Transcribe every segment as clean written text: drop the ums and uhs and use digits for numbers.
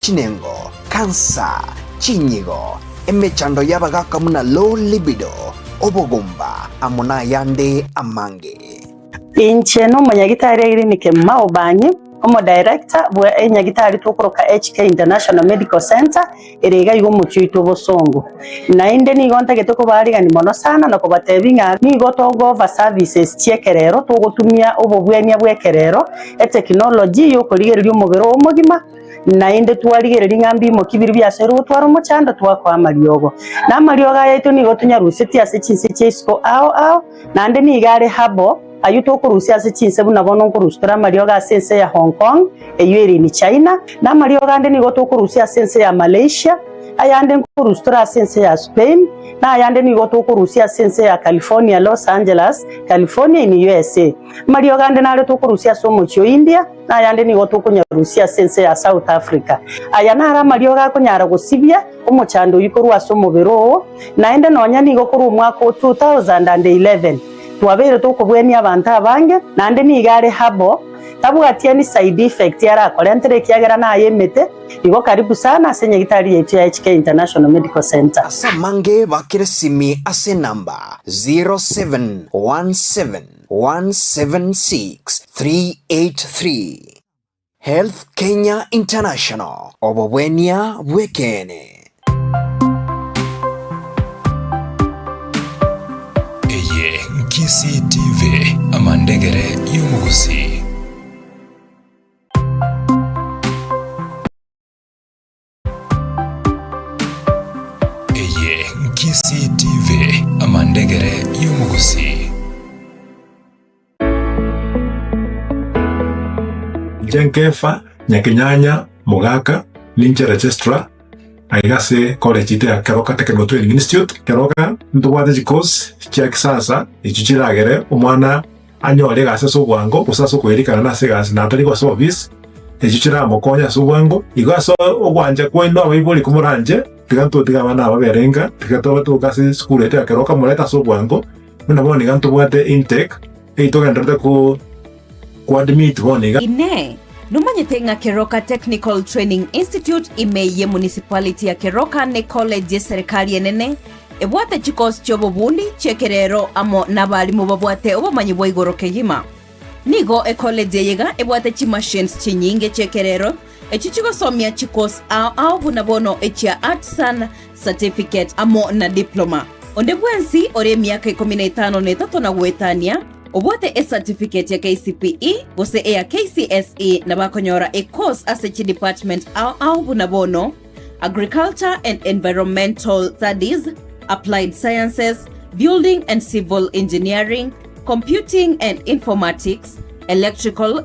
chinengo, cancer, chinyigo, emechando yabagaka muna low libido, obogumba, amuna yande amange. Inche no manyagitari clinic Maobanyi, omo director bwa enyagitari tukoroka HK International Medical Center erega yugo muchito bosongo. Na inde ni gonta getoko bari gani mono sana na kubatebinga ni gotogo va services chiekerero tugotumia obobwenia bwekerero technology yo koligeryo mugero omugima na inde twarigereri ngambi mo kibiri byasero twaro muchanda twakwa mariogo na marioga yetu ni gotunya ruseti ase chinse chesko ao na ande ni gare habo ayuto kurusia ase chinse buna bono kurustra marioga sense ya Hong Kong eyeri ni China na marioga ande ni goto kurusia sense ya Malaysia ayande kurustra sense ya Spain na ayande ni goto kurusia sense ya California Los Angeles California in USA marioga ande na to kurusia somo cho India na ayande ni goto kunyarusia sense ya South Africa ayana ara marioga kunyara gusibia umuchando yikorwa somo bero na ende nonya ni gokuru mwaka 2011 twabere tukubweni abantu abange nande nigare habo tabugatia ni side effect yara kolentere kiagera na yemete igo karibu sana senye gitari yetu ya HK International Medical Center asa mange bakire simi ase namba 0717176383 Health Kenya International obobwenia bwekene. Chinsa TV amandegere y'umuguzi. Chinsa TV amandegere y'umuguzi. Jenkefa nyakinyanya mugaka ninche registrar aigase college ite ya Keroka Technical Training Institute Keroka ndubwate chikosi chia kisasa ichuchiragere umwana anyore gase sobwango usaso kwerikana na segasi na tari kwa service ichuchira mokonya sobwango igaso ogwanje kwendo abayibori kumuranje tiganto tigabana ababerenga tigatoba tukase school ite ya Keroka muleta sobwango muna boni ganto bwate intake eitoga ndrete ku admit boniga ine numanyete nga Keroka Technical Training Institute imeye municipality ya Keroka ne college serikali enene ebwate chikosi chobobundi chekerero amo nabalimu babwate obumanyi bwa igoro kegima nigo college yega ebwate chi machines chinyinge chekerero echichigosomya chikosi au bunabono echia artisan certificate amo na diploma onde bwensi ore miaka 15 netatu na gwetania obwate certificate ya KCPE bose ya KCSE na bakonyora course as a department au bunabono agriculture and environmental studies, applied sciences, building and civil engineering, computing and informatics, electrical,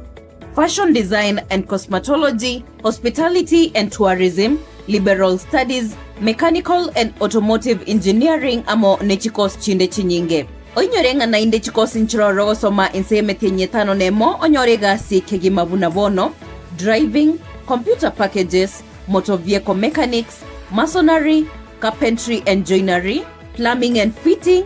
fashion design and cosmetology, hospitality and tourism, liberal studies, mechanical and automotive engineering amo nechikos chinde chinyinge. Onyorenga na inde chikosi nchiroro soma inseme tenye tano nemo onyorega si kegima bunabono, driving, computer packages, motor vehicle mechanics, masonry, carpentry and joinery, plumbing and fitting,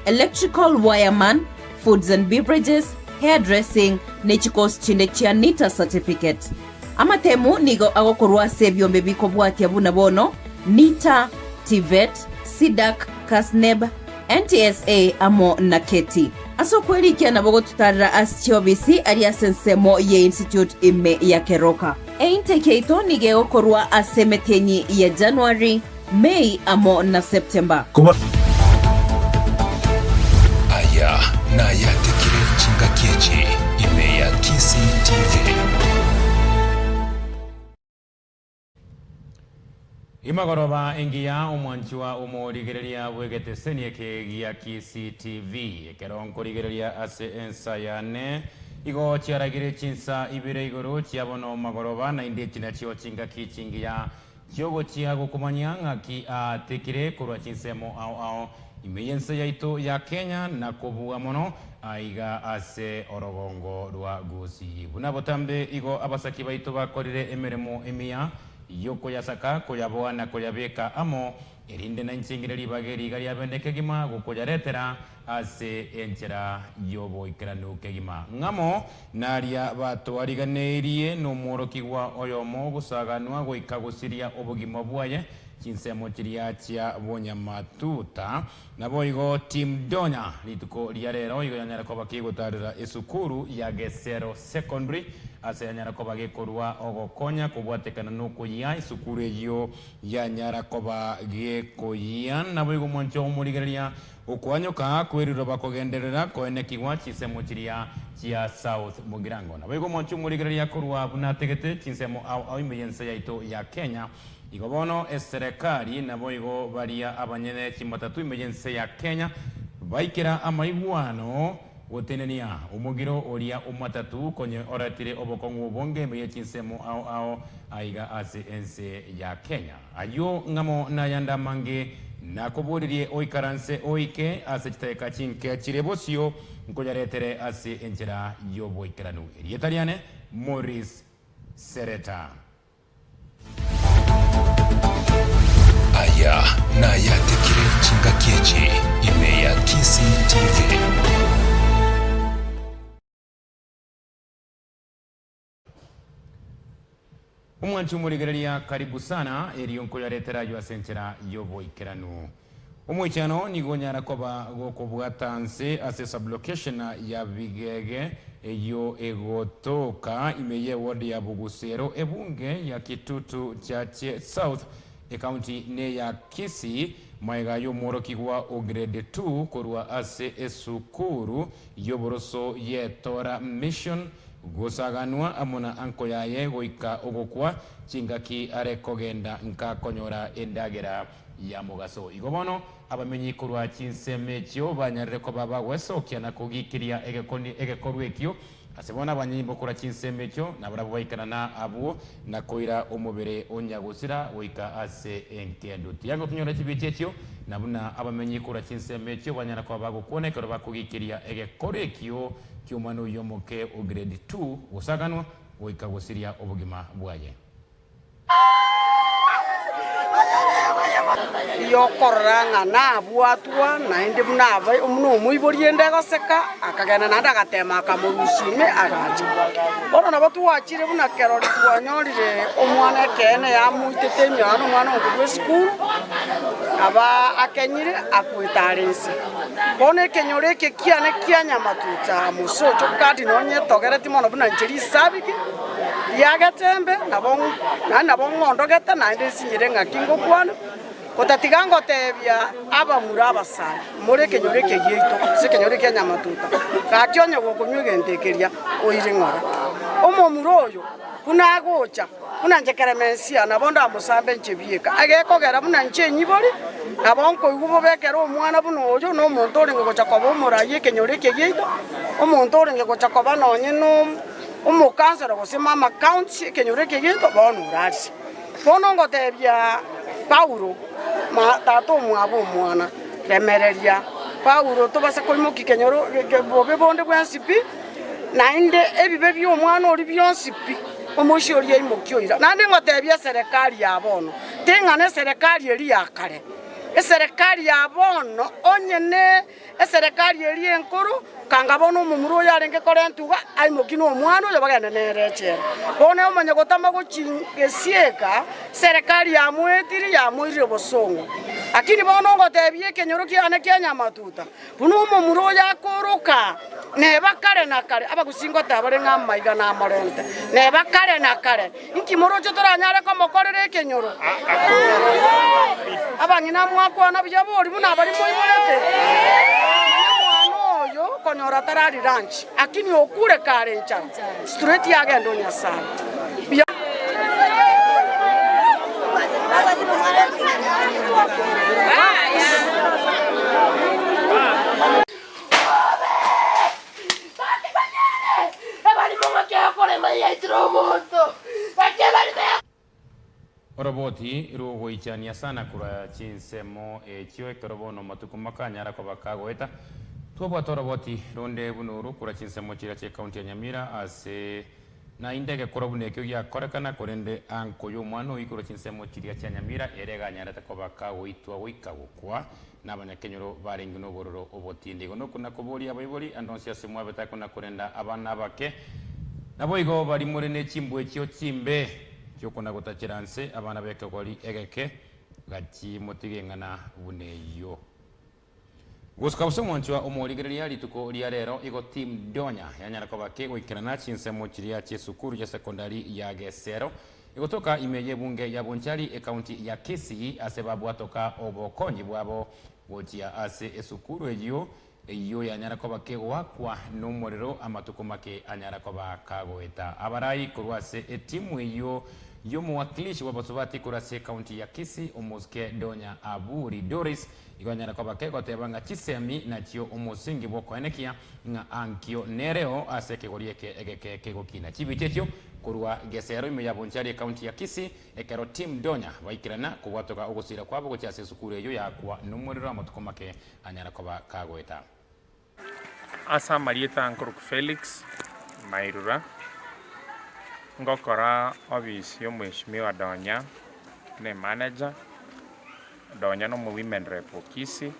electrical wireman, foods and beverages, hairdressing, nechikos chinde chianita certificate. Amatemu nigo agokorwa sebyo mbebiko bwati bunabono, NITA, TVET, SIDAC, KASNEB, NTSA amo na keti. Aso kweli kia nabogo tutarra asichobisi aria sensemo ye institute ime ya Keroka. Intake ito nige okorwa asemetenyi ya January, May amo na September. Aya na ya tekire chinga kiechi ime ya Chinsa TV. Imagoroba ingia omwanchwa omorigereria bwegete senieke gia Chinsa TV ekeronko rigereria ase ensa yane igo chiaragire Chinsa Ibere igoro chiabono magoroba na inde china chio chinga kichingia chiogo chiago kumanyanga ki atekire kurwa chinsemo ao imeyensa yaito ya Kenya na kobuga mono aiga ase orogongo rwa gusi bunabotambe igo abasaki baito bakorire emeremo emia yoko yasaka koyaboa na koyabeka amo erinde na nchingireri bageri gari abendeke gima gukoyaretera ase enchera yobo ikeranu kegima ngamo naria batwariganeirie no morokigwa oyomo gusaganwa goikagusiria obugima bwaye chinsemo chiria chia bonyamatuta nabo igo team donya lituko liarero igo yanyara koba kigotarira esukuru ya Gesero Secondary ase yanyara koba gekorwa ogokonya kubwatekana nukuya esukuru eyo yanyara koba gekoya nabo igo moncho omurigereria ukwanyoka kwiriro bakogenderera koenekigwa chinsemo chiria chia South Mugirango nabo igo moncho omurigereria korwa bunategete chinsemo au imeyense yaito ya Kenya igobono eserikali nabo igo baria abanyene chimatatu emergency ya Kenya baikira amaiguano gotenenia umugiro oria umatatu konye oratire obokongu bonge meye chinsemo ao aiga ase ense ya Kenya ayo ngamo na yanda mange nakoburirie oikaranse oike ase chiteka chinke chirebosio nkoyaretere ase enchera yoboikeranu erietariane Mourice Seretta. Aya na yatekire chinga kiechi ime ya Kisi TV. Umwanchu murigereria karibu sana erionko yaretera yo asenchera yobo ikeranu. Umwichano nigonyara koba gokobwatanse ase sublocation ya Bigege eyo egotoka imeye ward ya Bugusero ebunge ya Kitutu Chache South county ne ya Kisii maiga yo morokigwa o grade 2 korwa ase esukuru yoboroso yetora mission gusaganwa amuna anko yaye goika ogokwa chingaki arekogenda nka konyora endagera ya mugaso igobono abamenyi korwa chinsemekyo banyarire ko baba wesokia na kugikiria egekorwekyo asebona abanyimbo kora chinsemekyo nabrabo baikana abo na koira omubere onyagusira oika ase enkendo tiago tunyora chibichekyo nabuna abamenyi kora chinsemekyo banyara ko bago kone ko bakugikiria egekorwekyo kyumano yomoke o grade 2 osaganwa oika gusiria obugima bwaye yokoranga na bwatwa na indi munaba umno muiboriende goseka akagena nanda gatema kamurusime agaji bono nabo tuwachire buna kerori twanyorire omwana kene ya muitete nyano mwana ngwe school aba akenyire akwitarinse bono kenyore ke kiane kianya matuta musocho kadi nonye togere timono buna njeri sabiki yagetembe nabo ngondogete na indi sinyire ngakingo kwana kotatigango tebya abamura abasara muri kenyore kegito sekenyore kenya matuta kakyonye gokunyugendekeria oire ngora omomuroyo kunagocha kunanjekeremensia nabondo amusambe nchebieka agekogera buna nchenyibori abonko igubo bekera omwana buno oyo no muntu oringe gocha koba omuraye kenyore kegito omuntu oringe gocha koba nonye no omukansero gosimama county kenyore kegito bono urasi bono ngotebya Paulo ma tato mwabo mwana remereria Paulo tobase koimuki kenyoro bobe bonde bwansipi nainde ebibe byo mwana oli byonsipi omoshi oli imokyoira nande ngotebya serikali yabono tengane serikali eri yakare eserikali yabono onyene eserikali eri enkuru kangabono mumuro yarenge korentuga aimokino omwana oyo bagenda nerechera bone omanye gotama gochingesieka serikali ya mwetiri ya mwirire bosongo akini bono ngotebye kenyoro kiane Kenya matuta buno mumuro yakoroka ne bakare nakare abagusingo tabare ngama iga na marente ne bakare nakare inkimoro cyo toranyare ko mokorere kenyoro abangina mwako na byabori buna bari moyolete konyora tarari ranch akini okure kare ncha straight yagendo nyasana Oroboti rugo ichania sana kura chinsemo ekyo ekorobono matukumaka nyara ko bakagoeta Tuwa toroboti ronde bunuru kura chinsemo chira che county ya Nyamira ase na indege korobunekyo gya korekana korende anko y'omwana oikoro chinsemo chiria cha Nyamira erega nyarete kobaka goitwa goika gukwa n'abanyakenyoro barengi n'obororo obotinde igono kuna kuboria abaibori andonsia semwa betako na korenda abana bake nabo igo bari muri ne chimbwe kyo chimbe cyo kuna gutachiranse abana beke gori egeke gati motigengana buneyo Guska busomonchwa omorigereria rituko ria rero igo team Donya yanyara kobake goikirana chinsemo chiria che sukuru ya sekondari ya Gesero igotoka imeye bunge ya Bonchari e county ya Kisii asebabu atoka obokonyi bwabo gotia ase esukuru eyo yanyara kobake wakwa nomorero amatuko make anyara kobaka goeta abarai kurwase etimu eyo y'omuwakilishi w'abasubati kurase county ya Kisii omuske Donya Aburi Doris igonyara kobake gotebanga chisemi nakyo umusingi bwokoenekia nga ankyo nereo aseke gorieke egeke kegokina chibitetyo kurwa Gesero ime ya Bonchari county ya Kisii ekero team Donya baikirana kubwatoka ogusira kwabo gochase sukuru eyo yakwa numuriro amatuko make anyara kobaka goeta Asa Marieta Nkorok Felix Mairura ngokora office yo Mheshimiwa Donya ne manager Donya no mu women rep Kisii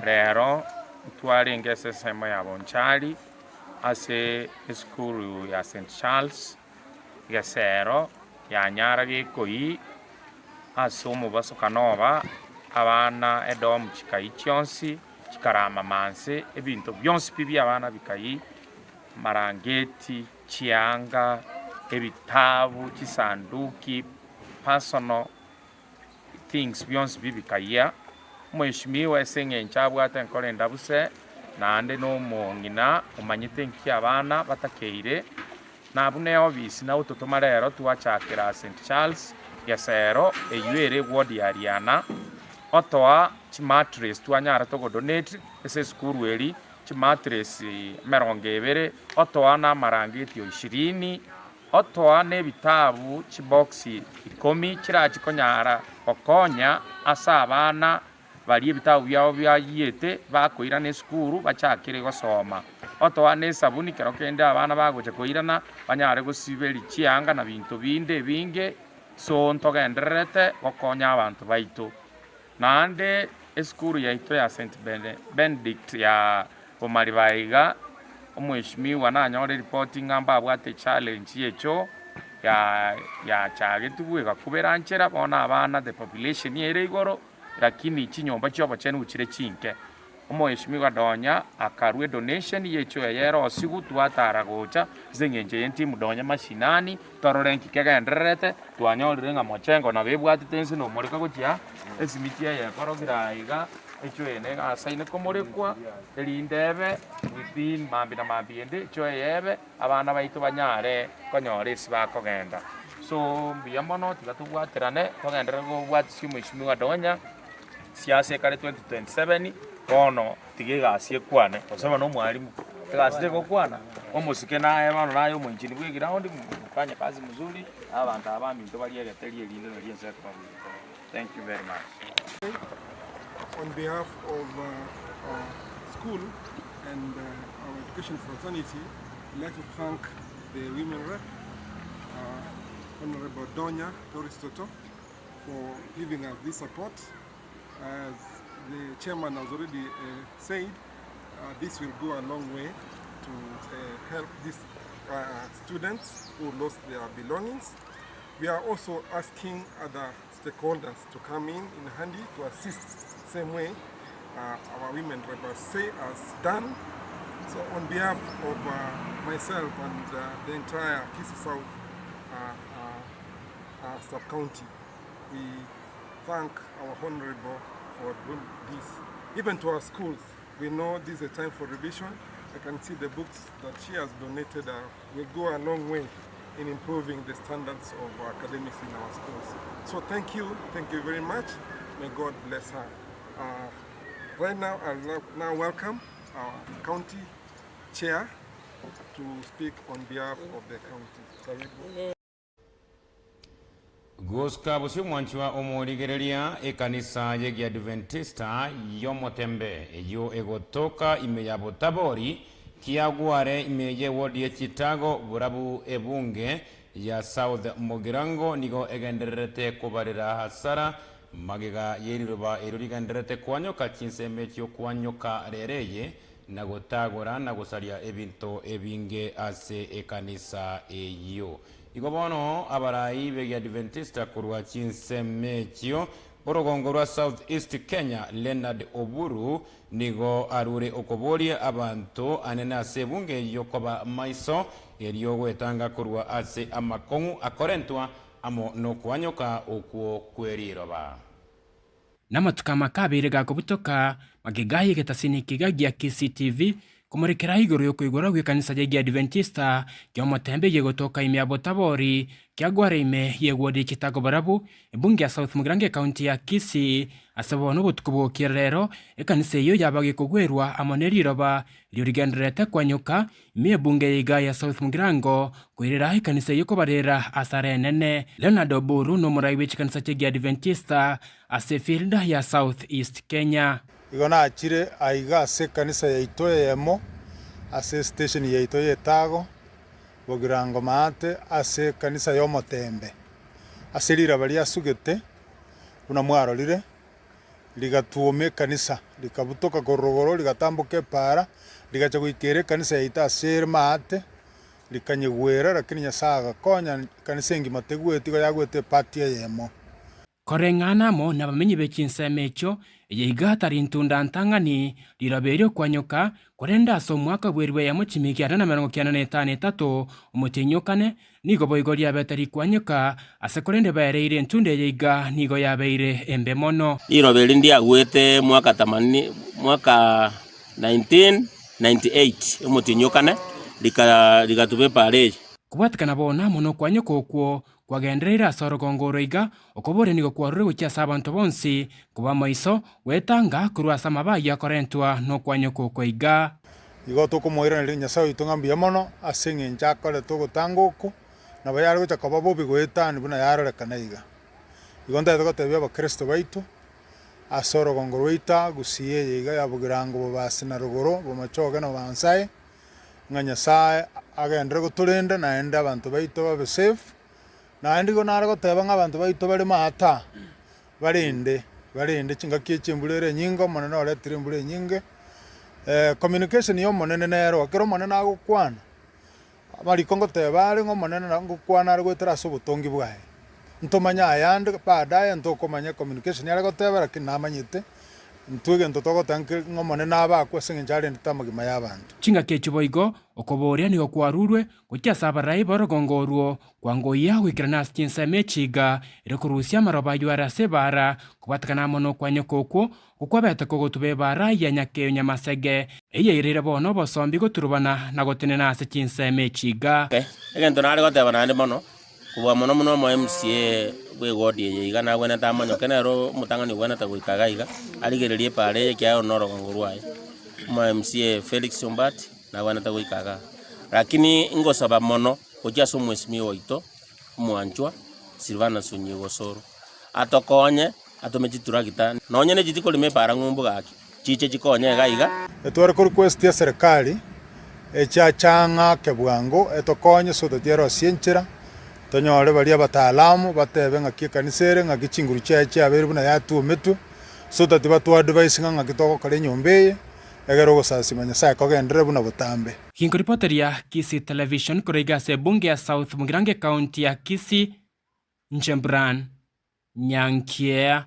rero twari ngese sema ya Bonchari ase school ya St Charles Gesero ya nyara gikoi asumu basokanova abana edom chikai chionsi chikarama manse ebintu byonsi bibi abana bikai marangeti chianga ebitabu chisanduki personal things byonsi bibi kaya Mheshimiwa esenge nchabwa atenkolenda buse nande no mongina umanyite nki abana batakeire nabune obisi na utotoma rero tuwachakira St Charles Gesero eyuere ward ya Ariana otoa chimatres tuanyara togo donate ese skuru eri chimatres meronge ibere otoa na marangeti 20 otoa ne bitabu chiboxi 10 kirachi konyara okonya asa abana bali ebitabu byao byayete bakoira ne skuru bachakire gosoma otoa ne sabuni kero kende abana bagoche koirana banyare gosiberi chianga na bintu binde binge so ntogenderete okonya abantu baito nande eskuru ya ito ya St Benedict ya Omaribaiga Mheshimiwa nanyore reporting amba bwate challenge yecho ya chage tubuga kuberanchera bona abana the population yere igoro lakini chinyomba cyobo chene uchire chinke Mheshimiwa Donya akarwe donation yecho yero osigu twatara gocha zengenje yenti mudonya mashinani tororenki kegenderete twanyolire nga mochengo na bebwati tensi no moreka gochia esimitia ya korogira iga echo ene asaine komorekwa elindebe within mambi na mambi ende echo yebe abana baito banyare konyore sibakogenda so biyamono tigatubwaterane kogendera go bwatsi Mheshimiwa Donya siasa kare 2027 ono tigegasie kwane osema no mwalimu tigasie kokwana omusike naye bano nayo mwinjini bwe ground mfanye kazi mzuri abantu abami ndo bali egeteri elinde no liense kwa. Thank you very much. On behalf of our school and our education fraternity, I'd like to thank the women rep, Honorable Donya Doris Toto, for giving us this support. As the chairman has already said, this will go a long way to help these students who lost their belongings. We are also asking other stakeholders to come in handy to assist same way our women reps say has done. So on behalf of myself and the entire Kisii South sub-county, we thank our Honorable for doing this. Even to our schools, we know this is a time for revision. I can see the books that she has donated will go a long way in improving the standards of academics in our schools. So thank you very much. May God bless her. Right now, I'll now welcome our county chair to speak on behalf of the county. Guska busi mwanchwa omorigereria ekanisa yegi Adventista yomotembe eyo egotoka ime ya Botabori kiagware imeye wodi ya Chitago burabu ebunge ya South Mugirango nigo egenderete kubarira hasara magega yeriruba erurigenderete kwanyoka Chinsa kwanyoka rereye na gutagura na gusaria ebinto ebinge ase ekanisa eyo igo bono abarai bege Adventista kurwa Chinsa Orogongo rwa South East Kenya Leonard Oburu nigo arure okoborie abantu anene ase bunge yokoba maiso eriyo gwetanga kurwa ase amakongu akorentwa amo nokwanyoka okuo kweriroba namatuka makabire gakobutoka magigaye getasini kigagia KCTV kumurekera igoro yo kwigora gwikanisa rya Adventista kyo motembe yegotoka imiabo tabori kyagware ime yegwodi Chitago barabu ebunge ya South Mugirango county ya Kisii asabona obutukubo kirero ekanisa yo yabage kugwerwa amoneri roba ryorigenderete kwanyuka ime ebunge yiga ya South Mugirango kwirira ekanisa yo kobarera asare nene Leonard Oburu no murai w'ikanisa rya Adventista asefield ya South East Kenya igona achire aiga ase kanisa ya itoye yemo ase station ya itoye tago Mugirango maate ase kanisa yo motembe ase lira bali asugete una mwarorire ligatuome kanisa likabutoka gorogoro ligatambuke para ligacha guikere kanisa ya ita ase maate likanyegwera lakini nyasaga konya kanisa ingi mategwete go yagwete patia yemo korengana mo nabamenyi be Chinsa yeiga tarintunda ntangani liraberio kwanyoka korenda so mwaka bwerwe ya muchimiki arana 1953 umutinyukane nigo boigo lya betari kwanyoka asekorende baereire ntunde yeiga nigo yabeire embe mono liroberi ndia gwete mwaka 1998 umutinyukane likatube pare kubatikana bona mono kwanyoka okwo kwagenderera sorogongoro iga okobore nigo kwarure gukyasa abantu bonsi kuba maiso wetanga kurwasa mabayi akorentwa no kwanyoko kwaiga igo tukumoira ni nyasaye itungambia mono asinge nchakole tugutanguko na bayari gucha kaba bobi gwetani buna yarorekana iga igo ndete gotebya abakristo baitu asorogongoro ita gusiye iga ya Mugirango bobasi na rugoro bomachoge no bansaye nganyasaye agendere guturinde na enda abantu baitu babe safe na ndigo nara goteba ng'abantu baitu bari mahata barinde chinga kiechimburere nyingo monene oretire mbure nyinge communication yo monene nero akero monene agukwana mariko ngoteba ari ngo monene ngukwana ari gwetera sobutongi bwae ntomanya ayande baadaye ntokomanya communication yari goteba lakini namanyite ntwege ntotogotanke ngo monene abakwa singenjari nditamagima y'abantu chinga kechuboigo okoboria nigo kwarurwe gukyasa abarai borogongorwo kwangoya gwikirana Chinsa mechiga irokurusia maroba yuara sebara kubatakana mono kwanyoko okwo gukwabeta kogotube bara ya nyakeyo nyamasege eyeirire bono bosombi goturubana na gotenena ase Chinsa mechiga egento nari gotebana ndi mono kubwa mono mo MCA bwegodi yiga na gwena tamanyo kenero mutangani gwena ta gwikaga iga arigererie pare kya onorogongorwa mo MCA Felix Ombati na gwena ta gwikaga lakini ngosaba mono kujaso mwesimi oito mwanchwa Silvana Sunyigo Soro atokonye atomechituragita nonye ne jitiko lime para ngumbu gaki chiche chikonye gaiga etware ku request ya serikali changa kebwango etokonye soto tiero sienchera tonyore bali abataalamu batebe ngaki kanisere ngaki chinguru cheche abere buna yatumetu soto tibatu advice ngaki toko kale nyombeye egero gosasi manyasa kogendere buna butambe hingo reporter ya Kisii Television kurega se bunge ya South Mugirango county ya Kisii Njembran Nyankia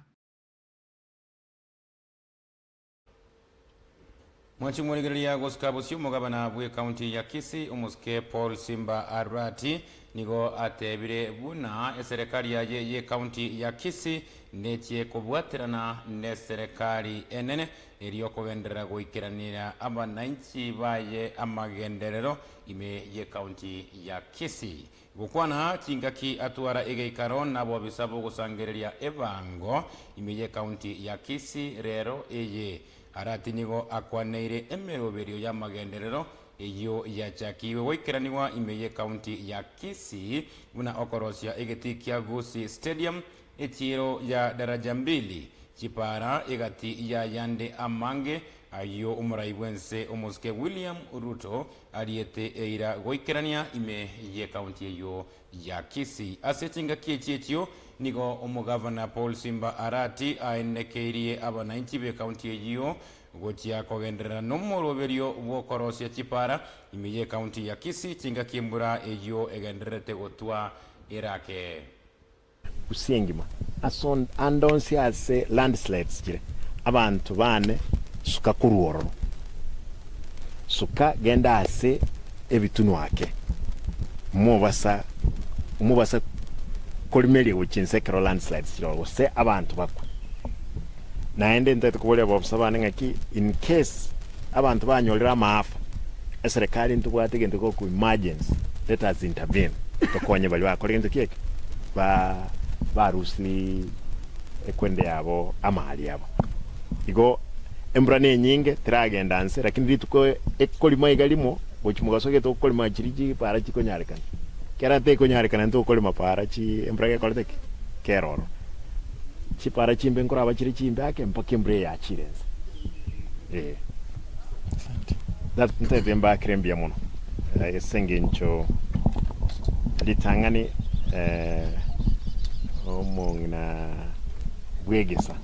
Mwachi mworigereria gosikabusio mugabana bwe county ya Kisii umuske Paul Simba Arati nigo atebire buna serikali ya ye county ya Kisii netie kubwatirana ne serikali enene eriyo kugendera guikiranira abananchi baye amagenderero ime ye county ya Kisii gukwana chingaki atwara egeikaro nabo bisabo gusangereria ebango ime ye county ya Kisii rero eye Arati nigo akwaneire emeroberio ya magenderero iyo yachakiwe goikeraniwa imeye county ya Kisii buna okorosia egeti kia Gusii Stadium echiro ya daraja mbili chipara egati ya Yande Amange ayo umurai wense omuske William Ruto ariete eira goikerania ime ye county eyo ya Kisii ase chingakie chietio nigo omugavana Paul Simba Arati aenekeirie abananchi be county eyo gotia kogenderera nomoroberio bwokorosia chipara ime ye county ya Kisii chingakie mbura eyo egenderete gotwa irake usengima andonsi ase landslides jire abantu bane suka kuruoro suka genda ase ebitunu wake mubasa kolimeli uchinse kero landslides jiro se abantu bakwa naende ntete kubole bobusabane ngaki in case abantu banyolera maafa eserikali ntubwate gende ko ku emergency let us intervene tokonye bali bakora gende keke ba rusli ekwende yabo amahali yabo igo embrane nyinge tragenda anse lakini rituko ekolima igalimo bochimugasoge to kolima chiriji para chikonyarikana kera te konyarikana ndo kolima para chi embrage kolteke keroro chi para chimbe nkora abachiri chimbe ake mpake embre ya chirenze that ntete mba krembia muno esengencho litangani omongna bwegesa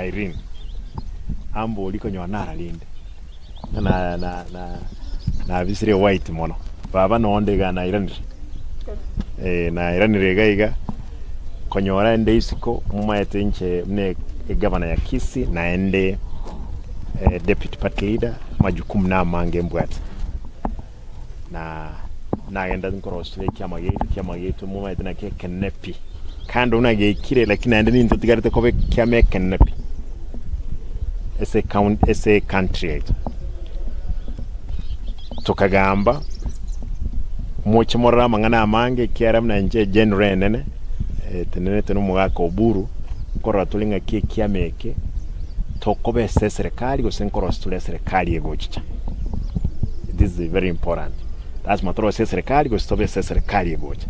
Irene ambo liko nyonara linde na visire white mono baba nonde ga na Irene na Irene regaiga konyora ende isiko mumaete nche mne governor ya Kisii na ende deputy party leader majukumu na mange mbwati na enda nkorostrate kyama yetu mumaete na kenepi kando unage kire lakini ende ninto tigarete kobe kyame kenepi ese country tokagamba moche morra mangana amange kiara mna nje genre nene tenene tenu mwaka oburu kora tulinga kiameke tokobe serikali go senkoro stule serikali egochicha. This is very important. That's matoro serikali go stobe serikali egochicha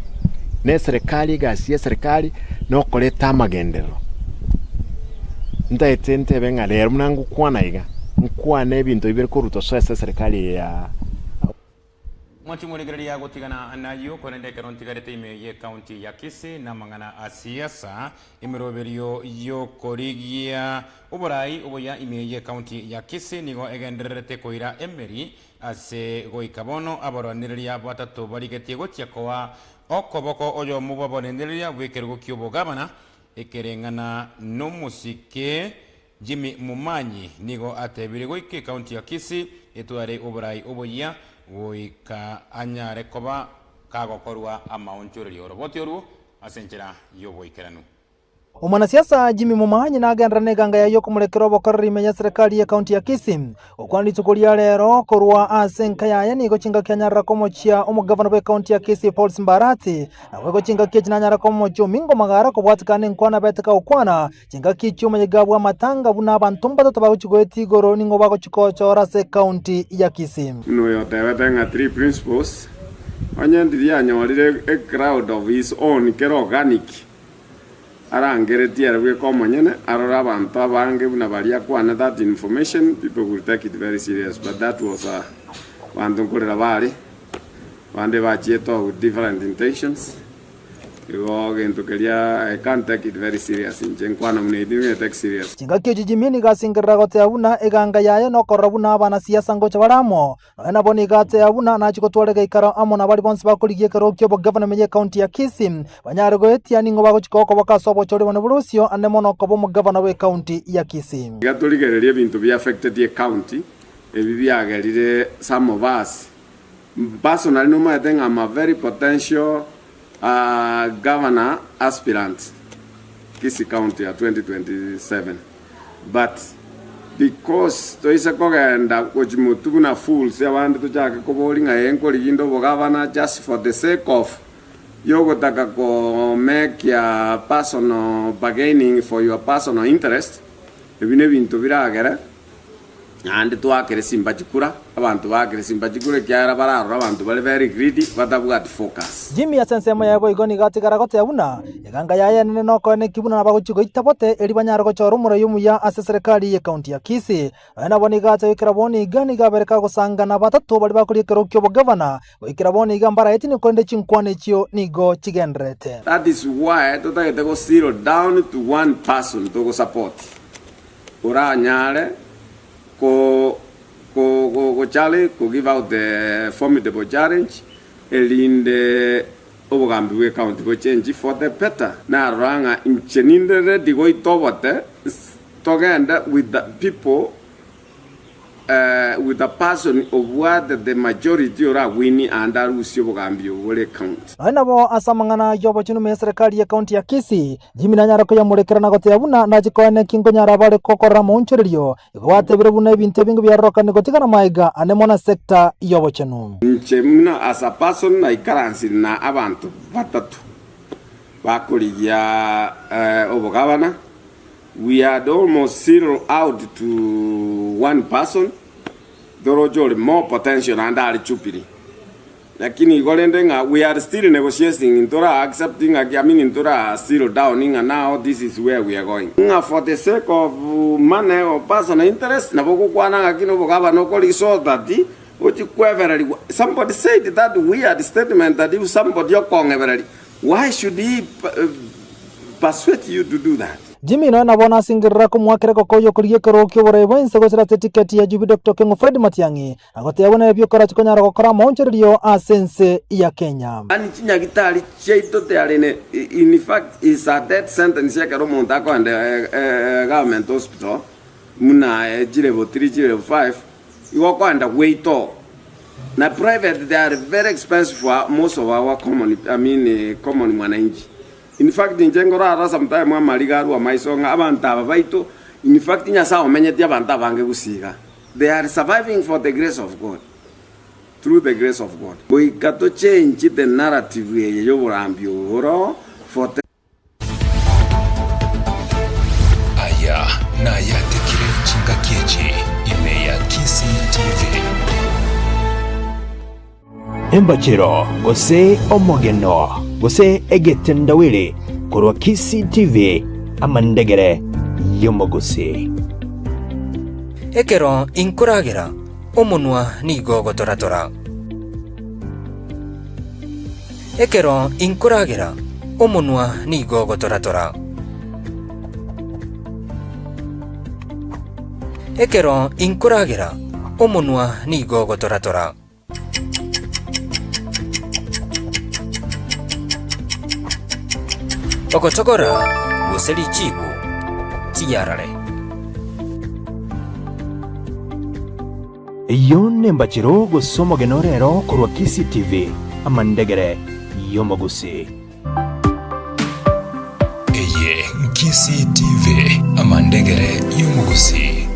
ne serikali gasi serikali no koleta magendero ndaitente benga lero mnangu kwana iga nkwana ebintu ibere ko Ruto so serikali ya Mwachi muligereri ya gotigana anayo konende kerontigarete ime ye county ya Kisii na mangana asiasa imiroberio yo korigia uborai uboya ime ye county ya Kisii nigo egenderete koira emeri ase goikabono abaroniriria batatu barigetie gotia koa okoboko oyo mubabonenderia wekerugo kyobo gabana ekerengana no musike Jimmy Mumanyi nigo atebiri goike county ya Kisii etware uborai uboya goika anyare koba kagokorwa amaonchoreri oroboti oru asenchera yoboikeranu Umanasiasa Jimmy Mumanyi nagenderane ganga ya yoko murekero bokorri menya serikali ya county ya Kisii okwandi tukulia lero korwa asenka ya nigo chinga kyanyara komochia omugavana we county ya Kisii Paul Simba Arati nawe chinga kyanyara komocho mingo magara kobwatikane nkwana beteka okwana chinga kichu manyigabwa matanga buna abantu mbato baguchigweti goro ningo bagochikochora se county ya Kisii no yotewetenga three principles onyendiria nyorire a crowd of his own kero organic arangeretia rwe komonyene arora abantu abange buna baria kwana that information people will take it very serious but that was bantu nkorera bari bande bachieto with different intentions yo gento keria I can't take it very serious inje kwana munedi take serious chinga kyo jimini gasingira gote abuna eganga yayo no korabuna abana siasa ngocha baramo na boni gate abuna na chikotware gaikara amona bari bonse bakurigie karo kyo bo government ya county ya Kisii banyare goetia ningo bagochikoko bakasobo chori bone burusio ane mono kobo mu governor we county ya Kisii gatoligereria bintu bi affected the county ebi biagerire some of us personally no I think I'm a very potential governor aspirant Kisii County at 2027 but because toisa kogenda kochimutu na fools abantu tujake kobolinga yenko ligindo bo governor just for the sake of yogotaka ko make your personal bargaining for your personal interest ebine bintu biragera andi twakire simba chikura abantu bakire simba chikura kyara bararo abantu bali very greedy batabwati focus Jimmy asensema yabo igoni gatigara gote abuna iganga yaya nene noko ne kibuna nabaguchigo itapote eri banyara gochoro muro yumu ya ase serikali ya county ya Kisii ana boni gata ikira boni gani gabereka gusanga na batatu bali bakuri kero kyo governor ikira boni gambara etini konde chinkwane chio nigo chigendrete. That is why totagete go zero down to one person to go support ora nyale ko chale ko give out the formidable challenge elinde obugambi we county go change for the better na ranga incheninde digo itobote togenda with the people with the person of what the majority ora wini anda rusi obugambi wole count ana bo asamangana yobo chinu me serikali ya county ya Kisii Jimmy nanyara ko yamurekera na gote abuna na jikone kingo nyara bale kokora monchorio igwate bire buna ibinte bingo byaroka ne gotikana maiga ane mona sector yobo chinu nchemuna as a person na ikaransi na abantu batatu bakuriya obugabana. We had almost zero out to one person. Dorojole more potential and ali chupiri. Lakini golendenga we are still negotiating intora accepting again intora zero downing and now this is where we are going. For the sake of money or personal interest na boku kwana ngakino bogaba no koli so that somebody said that weird statement that if somebody yokong why should he persuade you to do that? Jimmy no na bona singirra ko mwakere ko koyo kuriye kero kyo bore bonse go sira ticket ya jubi Dr. Kengo Fred Matiangi agote yabona ebyo kora chikonyara ko kora moncherio asense ya Kenya ani chinya gitali cheito te alene in fact is a death sentence ya kero monta ko and government hospital muna jirevo 3 jirevo 5 you go and wait na private they are very expensive for most of our common common mwananchi. In fact, in Jengora, sometimes one Marigaru or my song, Abanta, Vaito, in fact, in Yasa, many Abanta Vangusiga. They are surviving for the grace of God. Through the grace of God. We got to change the narrative for the Aya na yatekire chinga kiechi ime ya Kisii TV. Embachiro gose omogeno gose egetendawili kurwa Kisii TV amandegere yomogusi ekero inkuragira omunwa nigo gotoratora ekero inkuragira omunwa nigo gotoratora ekero inkuragira omunwa nigo gotoratora okotogora guseri chibu chiyarare yone mbachiro gosomogeno rero kurwa Kisii TV amandegere yomogusi eye Kisii TV amandegere yomogusi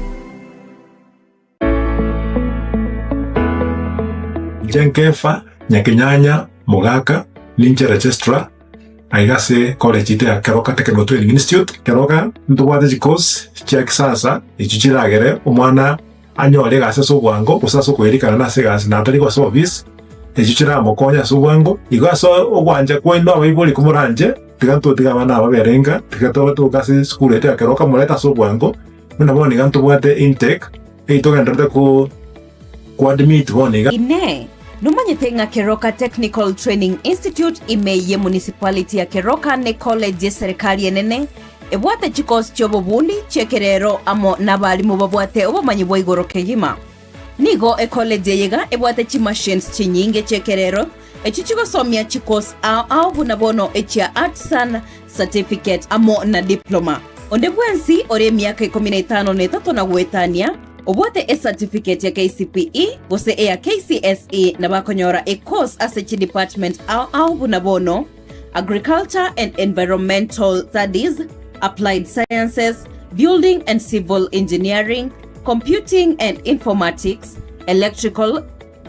Jenkefa nyakinyanya mugaka linche registrar aigase college ite ya Keroka Technical Training Institute Keroka ntubwate chikosi chia kisasa ichichiragere umwana anyore gase sobwango usaso kwerikana nase gase natari kwa service ichichira mokonya sobwango igaso ogwanje kwendo abayiboli kumuranje tiganto tigabana ababerenga tigato tukase school ite ya Keroka muleta sobwango muna boni ganto bwate intake eitogandarte ku admit boniga ine numanyite nga Keroka Technical Training Institute imeye municipality ya Keroka ne college ya serikali enene ebwate chikosi chobobundi chekerero amo nabalimu babwate obumanyi bwa igoro keyima nigo college yega ebwate chi machines chinyinge chekerero echichigosomya chikosi au bunabono echia artisan certificate amo na diploma onde bwensi ore miaka 15 netatu na gwetania obwate certificate ya KCPE gose ya KCSE na bakonyora course as department au bunabono agriculture and environmental studies, applied sciences, building and civil engineering, computing and informatics, electrical,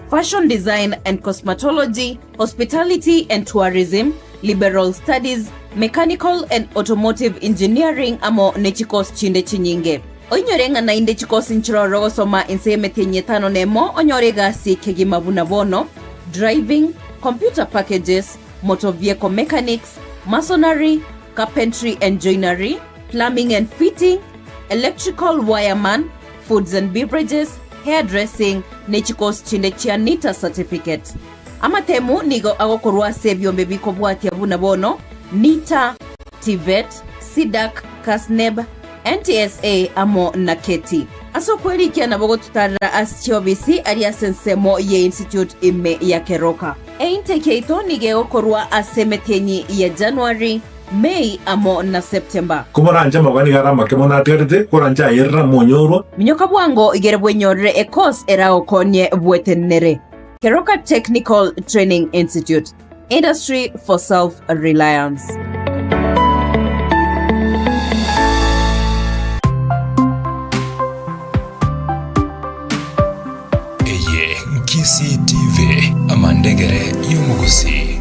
fashion design and cosmetology, hospitality and tourism, liberal studies, mechanical and automotive engineering amo nechikos chinde chinyinge. Oinyorenga na inde chikosi nchiroro gosoma ensemetenye 5 nemo onyore gasi kegima buna bono, driving, computer packages, motor vehicle mechanics, masonry, carpentry and joinery, plumbing and fitting, electrical wireman, foods and beverages, hairdressing, nechikos chinde chia NITA certificate. Amatemu nigo agokorwa sebyo mbebiko bwatia buna bono, NITA, TVET, SIDAC, KASNEB, NTSA amo na KETI. Aso kweli kia nabogo tutara asichobisi aria sensemo ye institute ime ya Keroka. Intake ito nige okorwa asemetenyi ya January, May amo na September. Kumuranja magani garama kemona terete kuranja irra monyoro. Minyoka bwango igerebwe nyore ekos era okonye bwetenere. Keroka Technical Training Institute. Industry for self-reliance. Kisi TV amandegere yumugusi.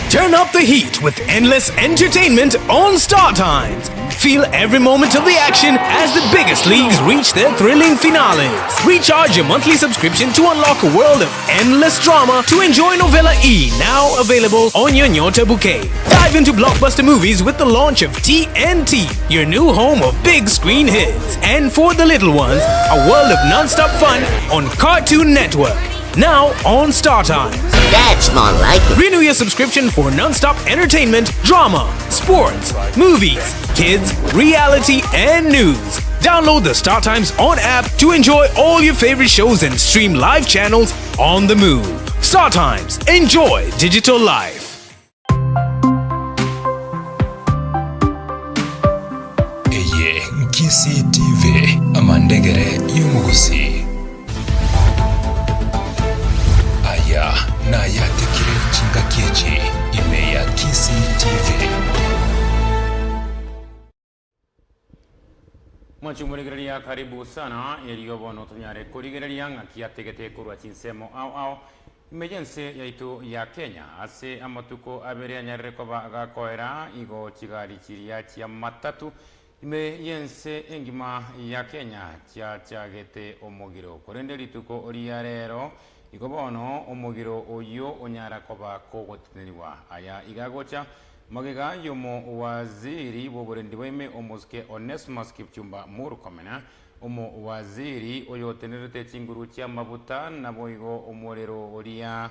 Turn up the heat with endless entertainment on Star Times. Feel every moment of the action as the biggest leagues reach their thrilling finales. Recharge your monthly subscription to unlock a world of endless drama to enjoy Novella E, now available on your Nyota bouquet. Dive into blockbuster movies with the launch of TNT, your new home of big screen hits. And for the little ones, a world of non-stop fun on Cartoon Network. Now on Star Times. That's more like it. Renew your subscription for non-stop entertainment, drama, sports, movies, kids, reality, and news. Download the Star Times On app to enjoy all your favorite shows and stream live channels on the move. Star Times. Enjoy digital life. Eye Kisi TV amandegere yumugusi. Na yatekire chinga kiechi ime ya Kisi TV. Mwachumuligirelia karibu sana yaliyobono tunyare kurigirelia ngakiategete kurwa chinsemo au emergency yaitu ya Kenya ase amatuko abere nyarre koba agakoera igo chigari chiria chia matatu emergency engima ya Kenya chagete omugiro korende lituko oria rero igobono omugiro oyo onyara koba kogotinirwa aya igagocha magiga yomo waziri boburendi weme omuske Onesmus Kipchumba Murkomen omo waziri oyo tenerete chinguru chia mabuta na boigo omorero oria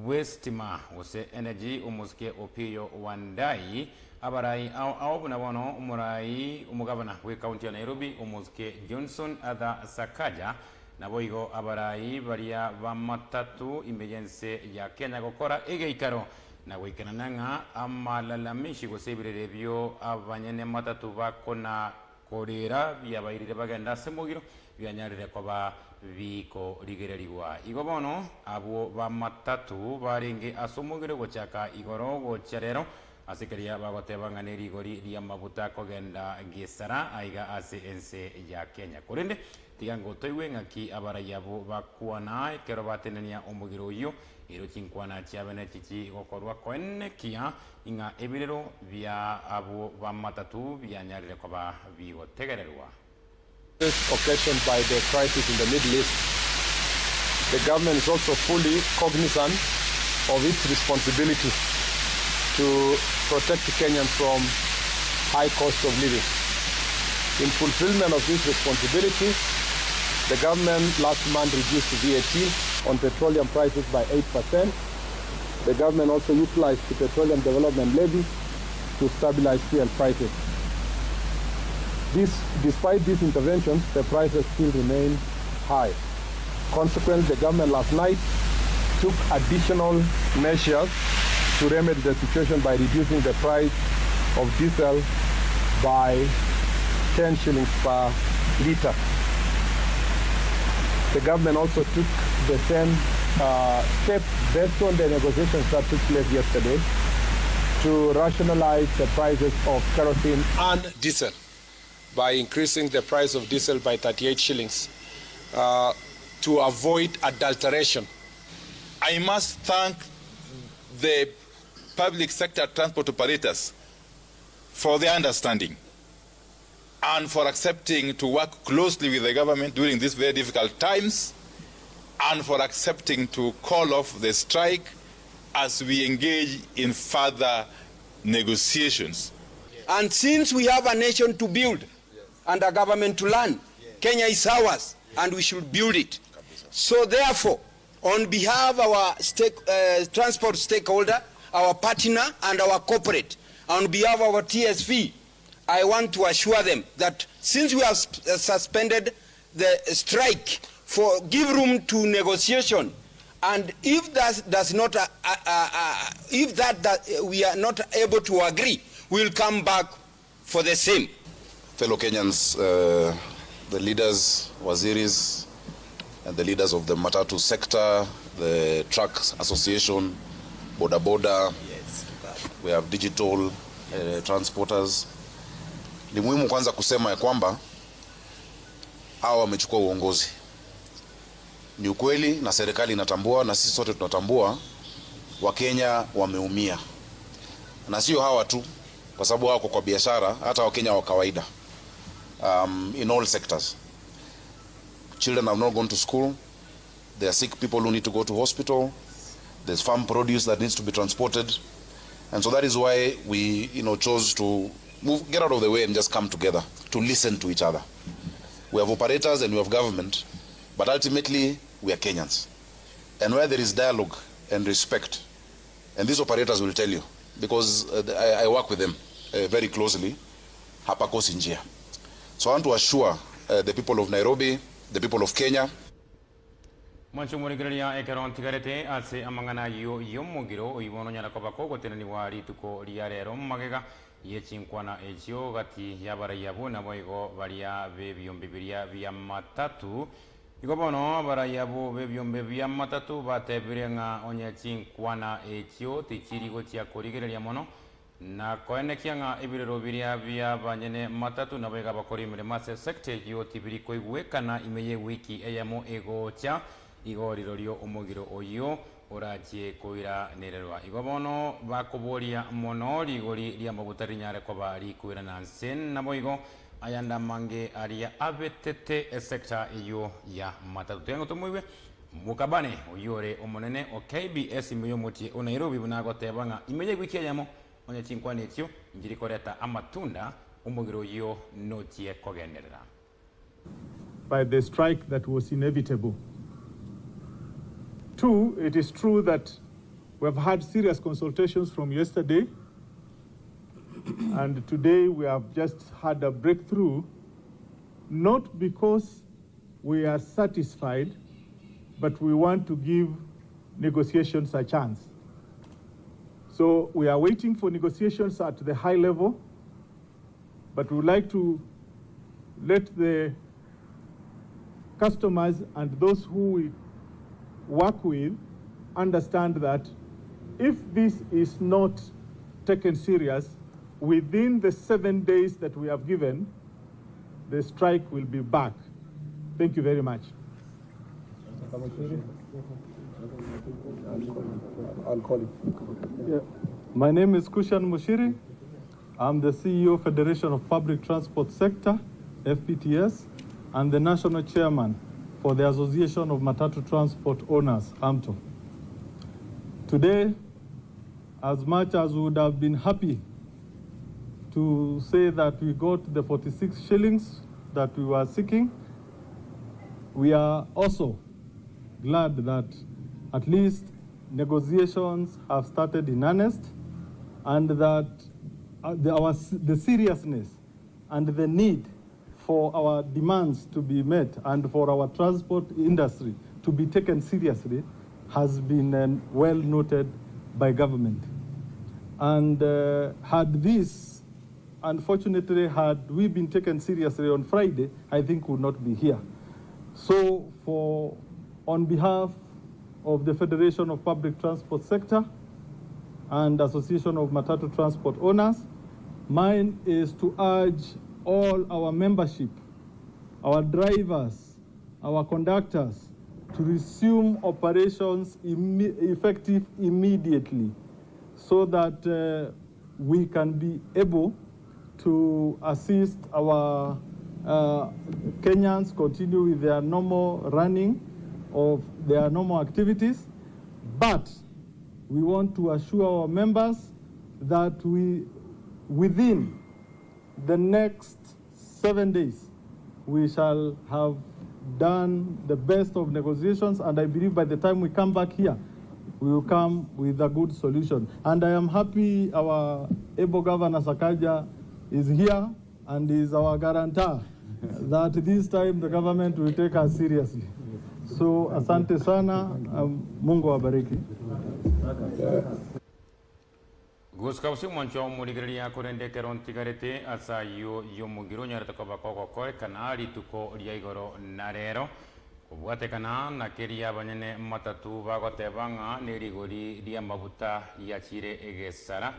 westima ose energy omuske Opiyo Wandai abarai au bunabono umurai umugabana we county ya Nairobi omuske Johnson Adha Sakaja na boigo abarai baria bamatatu emergency ya Kenya gokora egeikaro na gwikananga amalalamishi gosebirere byo abanyene matatu bakona korera byabairire bagenda semugiro byanyarire koba biko rigereriwa igobono abo bamatatu barenge asomugiro gochaka igoro gocherero asikeria bagotebangane rigori ria mabuta kogenda gesara aiga ACNC ya Kenya korende tigango toiwe ngaki abarayabo bakuana kero batenenia omugiro uyo iro chinkwana chiabene chichi gokorwa kwenne kia inga ebirero bya abo bamatatu byanyarire koba bigotegererwa. This occasioned by the crisis in the Middle East, the government is also fully cognizant of its responsibility to protect Kenyans from high cost of living. In fulfillment of this responsibility, the government last month reduced VAT on petroleum prices by 8%. The government also utilized the Petroleum Development Levy to stabilize fuel prices. Despite these interventions, the prices still remain high. Consequently, the government last night took additional measures to remedy the situation by reducing the price of diesel by 10 shillings per litre. The government also took the same step based on the negotiations that took place yesterday to rationalize the prices of kerosene and diesel by increasing the price of diesel by 38 shillings to avoid adulteration. I must thank the public sector transport operators for their understanding. and for accepting to work closely with the government during these very difficult times, and for accepting to call off the strike as we engage in further negotiations. And since we have a nation to build and a government to run, Kenya is ours and we should build it. So therefore, on behalf of our transport stakeholder, our partner and our corporate, on behalf of our TSV, I want to assure them that since we have suspended the strike, give room to negotiation, and if that does not, we are not able to agree, we'll come back for the same. Fellow Kenyans, the leaders, waziris, and the leaders of the matatu sector, the truck association, boda boda, we have digital transporters. Ni muhimu kwanza kusema ya kwamba hawa wamechukua uongozi. Ni ukweli na serikali inatambua na sisi sote tunatambua Wakenya wameumia. Na sio hawa tu, kwa sababu hao kwa biashara, hata Wakenya wa kawaida. In all sectors. Children have not gone to school. There are sick people who need to go to hospital. There's farm produce that needs to be transported. And so that is why we, chose to get out of the way and just come together to listen to each other. We have operators and we have government, but ultimately we are Kenyans. And where there is dialogue and respect, and these operators will tell you, because I work with them very closely, hapakosi njia. So I want to assure the people of Nairobi, the people of Kenya. Manchumurigiria ekeron tigarete ase amangana yo yomugiro oibono nyana kobako gotenani wari tuko liarero magega yechinkwana echio gati yabara yabuna boigo baria bebyombe biria vya matatu igobono bara yabo bebyombe vya matatu batebirenga onyechinkwana echio tichiri gotia korigereria mono na koenekianga ibirero biria vya banyene matatu na boiga bakori mase sector yo tibiri koigwekana imeye wiki eyamo egocha igoriro ryo omugiro oyo oraje koira nererwa igobono bakoboria mono rigori rya mabutari nyare ko bari koira nansen naboigo ayanda mange aria abetete sector iyo ya matatu tengo tomuiwe mukabane oyore omonene o KBS imyo muti o Nairobi bunago tebanga imeje gwikia yamo onye chinkwane tyo njiri koreta amatunda omugiro yo notie kogenderera by the strike that was inevitable. Two, it is true that we have had serious consultations from yesterday, and today we have just had a breakthrough, not because we are satisfied, but we want to give negotiations a chance. So we are waiting for negotiations at the high level, but we would like to let the customers and those who we work with understand that if this is not taken serious, within the 7 days that we have given, the strike will be back. Thank you very much. I'll call you. Yeah. My name is Kushan Mushiri. I'm the CEO Federation of Public Transport Sector, FPTS, and the National Chairman for the Association of Matatu Transport Owners, AMTO. Today, as much as we would have been happy to say that we got the 46 shillings that we were seeking, we are also glad that at least negotiations have started in earnest, and that the seriousness and the need for our demands to be met and for our transport industry to be taken seriously has been well noted by government. And unfortunately, had we been taken seriously on Friday, I think we would not be here. So on behalf of the Federation of Public Transport Sector and Association of Matatu Transport Owners, mine is to urge all our membership, our drivers, our conductors, to resume operations effective immediately so that we can be able to assist our Kenyans continue with their normal running of their normal activities, but we want to assure our members that within the next 7 days, we shall have done the best of negotiations, and I believe by the time we come back here, we will come with a good solution. And I am happy our able Governor Sakaja is here and is our guarantor that this time the government will take us seriously. So asante sana, Mungu wabariki. Guskausi mwancho muligiriria kurendekera ontigarete asa yo mugiro nyarata kwa bakoko kore kanali tuko ria igoro na rero kubwatekana na keria banyene matatu bagotebanga nerigori ria mabuta ya chire egesara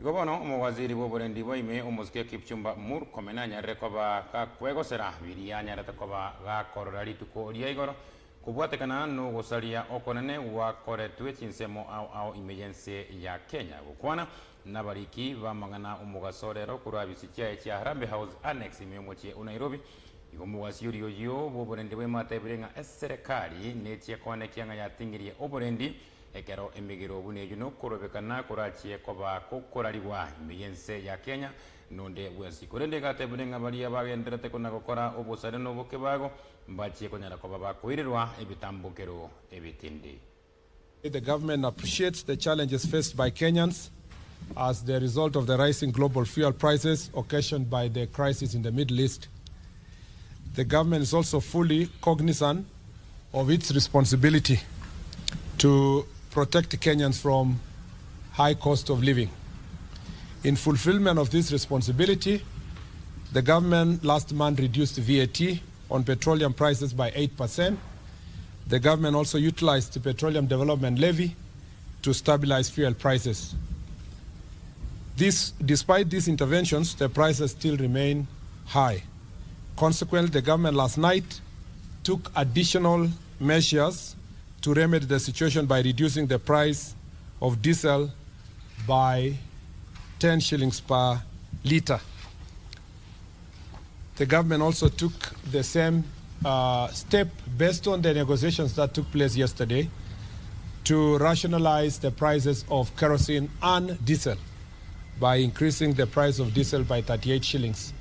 gobono umwaziri w'uburendi boime umuzike Kipchumba Murkomen nyarre kwa kakwegosera biria nyarata kwa gakorora rituko ria igoro kubwatekana no gosaria okonene wakoretwe chinsemo au emergency ya Kenya gukwana nabariki bamagana umugasorero kurabisikia cha Harambe House Annex imyomochie Nairobi igomugasi yo boburendi bwe matebirenga serikali netie konekia nga yatingirie oburendi ekero emigiro bune juno kurobekana kurachie koba kokorariwa emergency ya Kenya nonde wesi kurende gatebirenga bali abagenderete kuna gukora obusare no bukebago mbachie konyara koba bakuirirwa ebitambukero ebitindi. The government appreciates the challenges faced by Kenyans as the result of the rising global fuel prices occasioned by the crisis in the Middle East. The government is also fully cognizant of its responsibility to protect Kenyans from high cost of living. In fulfillment of this responsibility, the government last month reduced VAT on petroleum prices by 8%. The government also utilized the Petroleum Development Levy to stabilize fuel prices. Despite these interventions, the prices still remain high. Consequently, the government last night took additional measures to remedy the situation by reducing the price of diesel by 10 shillings per litre. The government also took the same step based on the negotiations that took place yesterday to rationalize the prices of kerosene and diesel by increasing the price of diesel by 38 shillings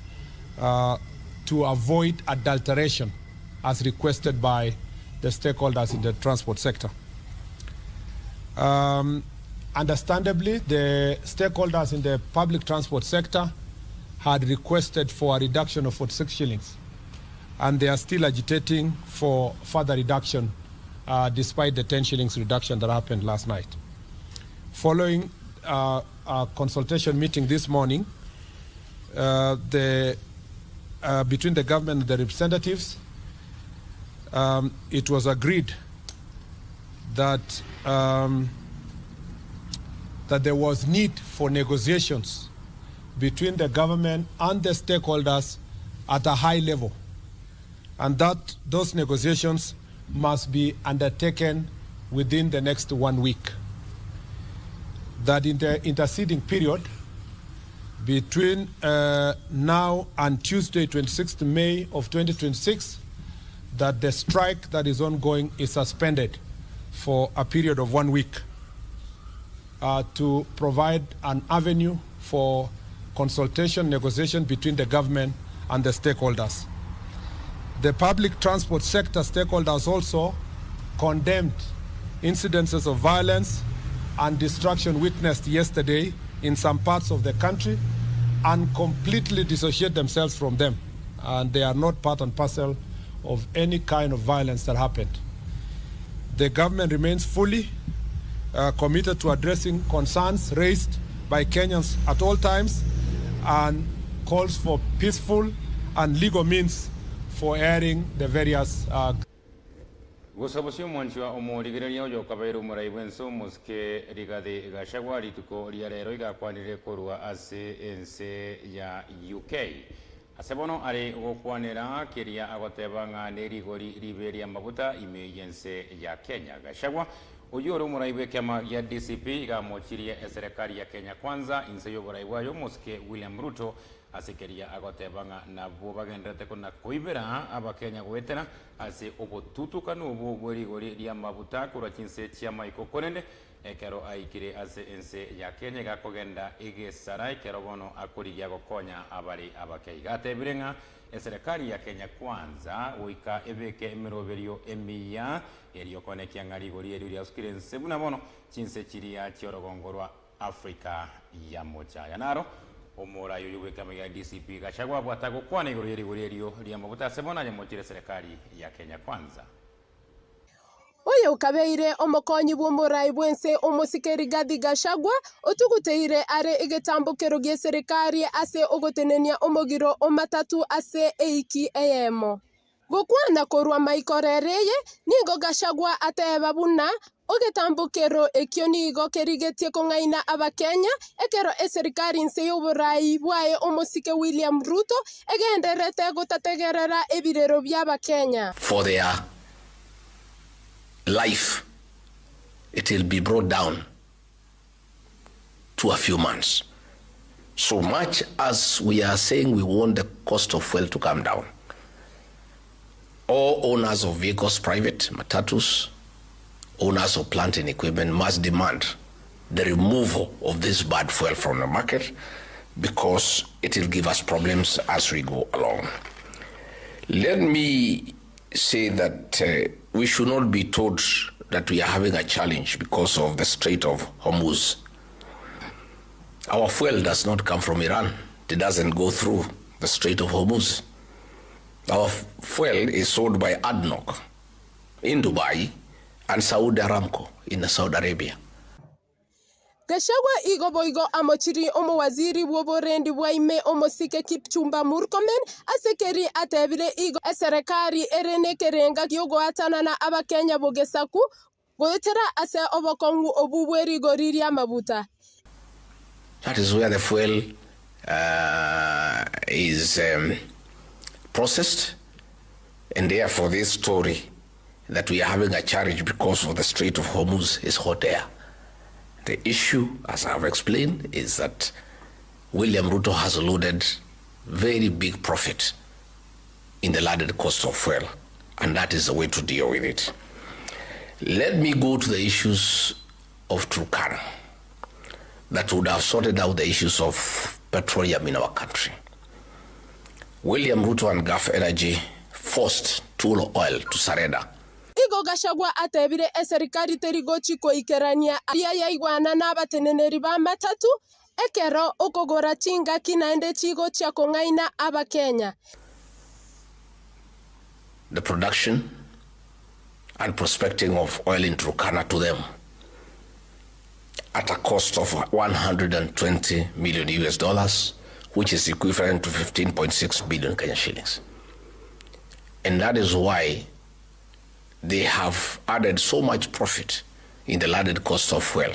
to avoid adulteration as requested by the stakeholders in the transport sector. Understandably, the stakeholders in the public transport sector had requested for a reduction of 46 shillings, and they are still agitating for further reduction despite the 10 shillings reduction that happened last night. Following a consultation meeting this morning between the government and the representatives, it was agreed that that there was need for negotiations between the government and the stakeholders at a high level, and that those negotiations must be undertaken within the next 1 week. That in the interceding period between now and Tuesday, 26th May of 2026, that the strike that is ongoing is suspended for a period of 1 week to provide an avenue for consultation, negotiation between the government and the stakeholders. The public transport sector stakeholders also condemned incidences of violence and destruction witnessed yesterday in some parts of the country and completely dissociate themselves from them. And they are not part and parcel of any kind of violence that happened. The government remains fully committed to addressing concerns raised by Kenyans at all times and calls for peaceful and legal means for airing the various Gusabusio mwanchwa omurigireria ojo kabairu muraiwenso muske rigade gashagwari tuko riarero igakwanire korwa ase ense ya UK. Asebono ari gokwanira kiria agotebanga nerigori riberia mabuta emergency ya Kenya. Gashagwa uyoro muraibu kama ya DCP igamochirie serikali ya Kenya Kwanza inse yoboraibu ayo musike William Ruto asikeria agotebanga na bubagendete kuna kuibera abakenya gwetera ase obotutukano obo bwerigori ria mabuta kura Chinsa chiama ikokonende ekero aikire ase ense ya Kenya gakogenda igesara ekero bono akurigia gokonya abari abakeiga atebirenga serikali ya Kenya Kwanza uika ebeke emiroberio emiya eriyo konekia ngari gori eri ya skirense buna bono Chinsa chiria chiorogongorwa Afrika ya moja yanaro omora yoyuwe kama ya DCP gachagwa bwatago kwana igoro yeri gori ria mabuta sebona nyamochire serikali ya Kenya Kwanza Oyo ukabeire omokonyi bw'omurai bwense omusikeri Gathi Gachagua otuguteire are igetambukiro gie serikali ase ogotenenia omogiro omatatu ase eiki eyemo gukwana korwa maikorereye nigo Gachagua ateba buna ogetambukiro ekio nigo kerigetie kong'aina abakenya ekero eserikali nse y'oburai bwaye omusike William Ruto egenderete gotategerera ebirero by'abakenya for their life, it will be brought down to a few months. So much as we are saying we want the cost of fuel to come down, all owners of vehicles, private, matatus, owners of plant and equipment must demand the removal of this bad fuel from the market because it will give us problems as we go along. Let me say that we should not be told that we are having a challenge because of the Strait of Hormuz. Our fuel does not come from Iran. It doesn't go through the Strait of Hormuz. Our fuel is sold by ADNOC in Dubai and Saudi Aramco in Saudi Arabia. Gachagua igo boigo amochiri omo waziri bwoborendi bwaime omosike Kipchumba Murkomen asekeri atebire igo eserikali erenekerenga gyogo atana na abakenya bogesaku goetera ase obokongu obubweri goriria mabuta. That is where the fuel is processed, and therefore this story that we are having a challenge because of the Strait of Hormuz is hot air. The issue, as I've explained, is that William Ruto has loaded very big profit in the landed cost of fuel, and that is the way to deal with it. Let me go to the issues of Turkana that would have sorted out the issues of petroleum in our country. William Ruto and Gulf Energy forced Tula Oil to surrender. Igo Gachagua atebire eserikali terigo chiko ikerania ya igwana na bateneneri ba matatu ekero okogora chinga kinaende chigo cha kong'aina abakenya. The production and prospecting of oil in Turkana to them at a cost of $120 million US, which is equivalent to 15.6 billion Kenyan shillings. And that is why they have added so much profit in the landed cost of fuel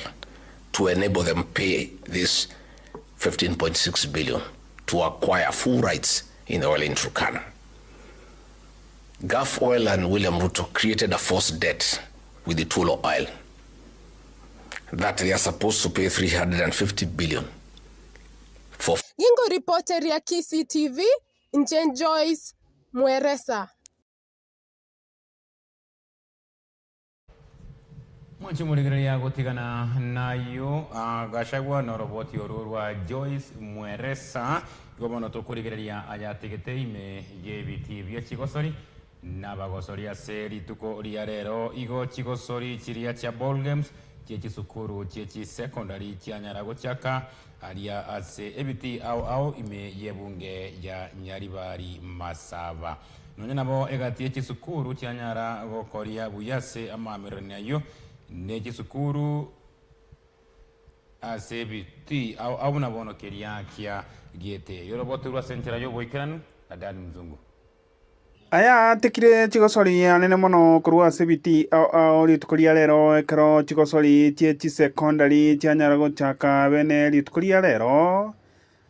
to enable them pay this 15.6 billion to acquire full rights in the oil in Turkana. Gulf Oil and William Ruto created a false debt with the Tula Oil that they are supposed to pay 350 billion for. Yingo reporter ya KCTV, Njen Joyce Mweresa. Mwanchi muligireria gutigana nayo Gachagua na roboti orurwa Joyce Mweresa gobono tukurigireria ayatigete ime gebiti bya chigosori n'abagosori ase rituko ria rero igo chigosori chiria cha ball games cy'isukuru cy'isecondary cyanyarago cyaka aria ase ebiti au ime yebunge ya Nyaribari Masaba none nabo egati cy'isukuru cyanyara gokoria buyase amamirene ayo n'ekisukuru ase ebiti au nabono keria kia giete yoroboturwa sentera yo boikeranu na Dani Mzungu aya tekire chigosori anene mono kurwa sebiti au litukuria lero ekero chigosori tie secondary tianyarago chaka bene litukuria lero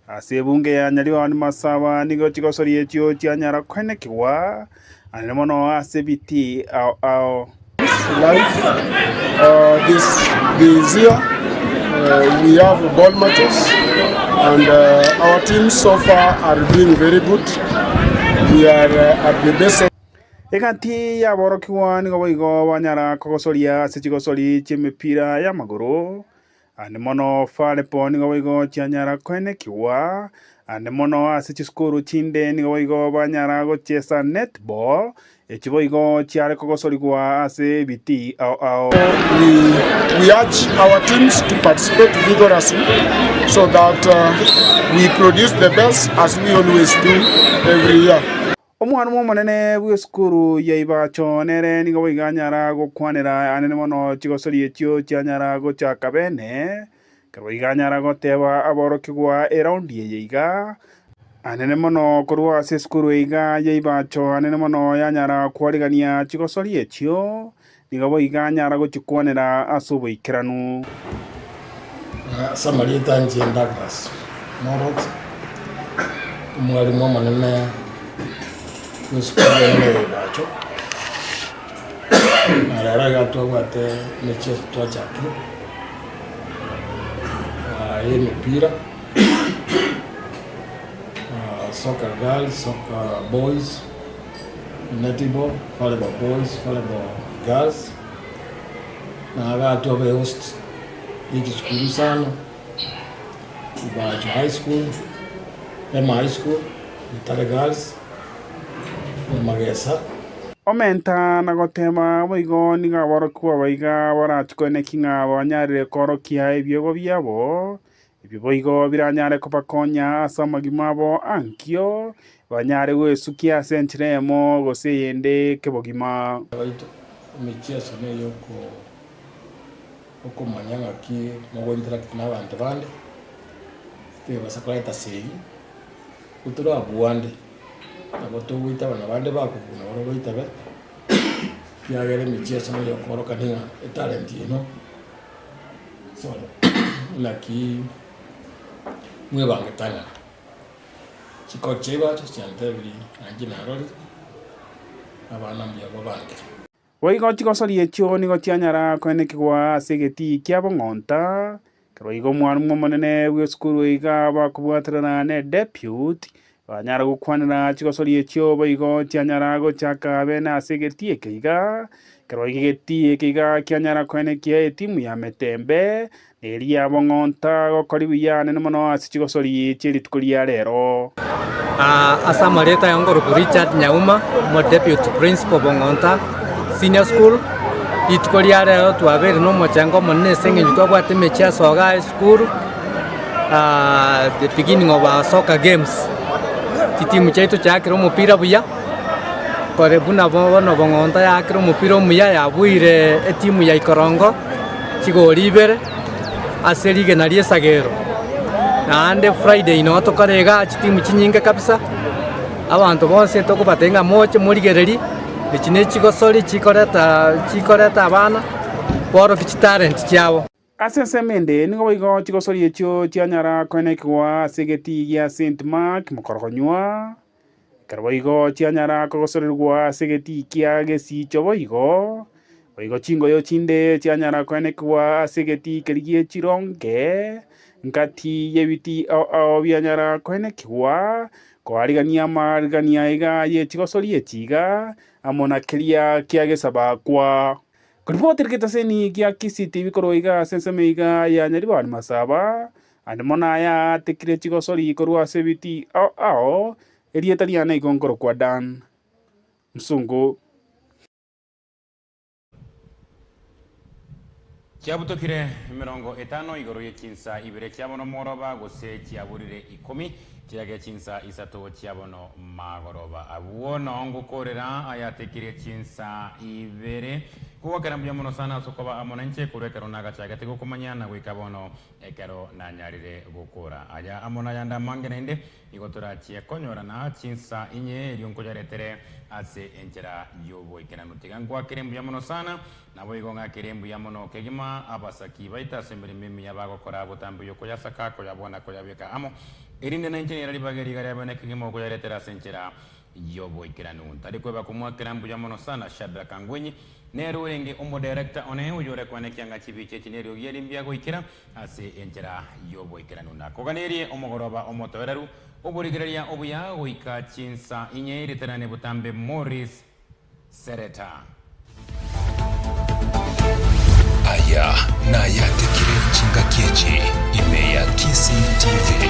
ase bunge ya Nyaribari Masaba nigo chigosori etio tianyara kwenekiwa anene mono ase biti au live this year. We have ball matches, and our teams so far are doing very good. We are at the best. Ikati ya borokiwa nigo boigo banyara kogosoria ase chigosori chimipira ya maguru ane mono fare po nigo boigo chianyara koenekiwa ane mono ase chiskuru chinde nigo boigo banyara gochesa netball echiboigo chiare kogosori kwa ase biti we urge our teams to participate vigorously so that we produce the best as we always do every year. Omwana omonene bw'esukuru ya Ibacho nere nigo boiganyara gokwanera anene mono chigosori echio chianyara gochaka bene kaboiganyara goteba aborokigwa eraundi yeiga anene mono korwa ase esukuru eiga ya Ibacho anene mono yanyara kwarigania chigosori echio nigo boiganyara gochikwanera ase oboikeranu Samarita nje Douglas Morot mwalimu omonene Bacho. Araraga twabate meche twachaki. Mipira. Soccer girls, soccer boys, netball, volleyball boys, volleyball girls. Na aga twabe host hiki skulu sana. Bacho high school, Emma high school, Itale girls. Magesa omenta na gotema boigo niga borokwa baiga barachikone kinga banyarire korokia ebiego biabo ebyo boigo biranyare kopakonya asamagima bo ankio banyare gwesukia sentremo goseyende kebogima baito michezo ne oko manyanga ki mogo interact na abantu bande te basakwata sei uturo abuande Nagoto wita bana bande bakuguna baro wita be kiagere michezo no yokoroka ninga talent ino so laki mwe bangetana chiko cheba chantebri anjina roli abana mbia babande Waigo chigosori echio nigo chianyara koenekigwa ase egeti kia bong'onta karoigo mwana omonene bw'esukuru iga bakobwaterana ne depute banyara gukwanira chigosori echio boigo chianyara gochaka bene ase egeti ekeiga karoigo egeti ekeiga kianyara koenekia etimu ya Metembe eria bong'onta gokori buya nene mono ase chigosori chierituko ria rero Samarita yongoro Richard Nyauma mo deputy principal bong'onta senior school ituko ria rero twabere no mochango monene sengenyu twabwate mechezo ga school the beginning of our soccer games timu chetu chakira omupira buya kore buna bono bong'onta yakira omupira omuya yabuire etimu ya Ikorongo chigori ibere ase ligena ria Esagero naende Friday no tokarega timu chinyinge kabisa abantu bonse tokobatenga moche murigereri echine chigosori chikoreta abana boro kichitalent chiabo asesemende nigo boigo chigosori echio chianyara koenekigwa ase egeti gia St Mark mokorogonywa karoigo chianyara kogosorerwa ase egeti kia Gesicho boigo chingoyo chinde chianyara koenekigwa ase egeti kerigie Chironge nkati yebiti bianyara koenekigwa kwarigania marigania iga ye chigosori echiga amona keria kia Gesabakwa kuripoti riketaseni kia Kisii TV koroiga sensemeiga ya nyaribani masaba ande mona ya tekire chigosori korwa sebiti erietariana igongoro kwa Dan Msungu Kiabutokire 50 igoro ye Chinsa Ibere kiabono moroba gose kiaburire 10 kirage Chinsa isato kiabono magoroba abuono ngukorera ayatekire Chinsa Ibere kuwa karambuya muno sana sokoba amonanche kurekero naga chagate gukomanyana gwikabono ekero nanyarire gukura aya amona yanda mangenende igotora chie konyora na Chinsa inye ryonko jaretere ase enchera yobo ikenanu tigangwa kirembuya muno sana nabo igonga kirembuya muno kegima abasaki baita sembere mimi yabagokora butambu yoko yasaka ko yabona ko yabeka amo irinde na engineer libageri gari abone kegima ko jaretera senchera yobo ikenanu tari kweba kumwa kirambuya muno sana Shadrack Kangwenyi nero renge omo director one ujore kwane kyanga chibiche chinerio yelimbia goikira ase enjera yobo ikira nuna koganerie omogoroba omotoreru oburigereria obuya goika Chinsa Ibere terane butambe Mourice Seretta aya na yatekire chinga kiechi ime ya Kisi TV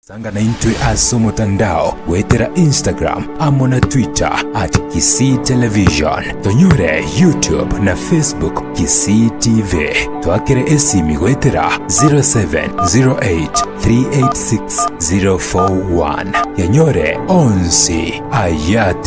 Sanga na intwe aso mutandao wetera Instagram amona Twitter @Kisi Television tonyore YouTube na Facebook Kisi TV twakere esimi wetera 0708386041 yanyore onsi ayate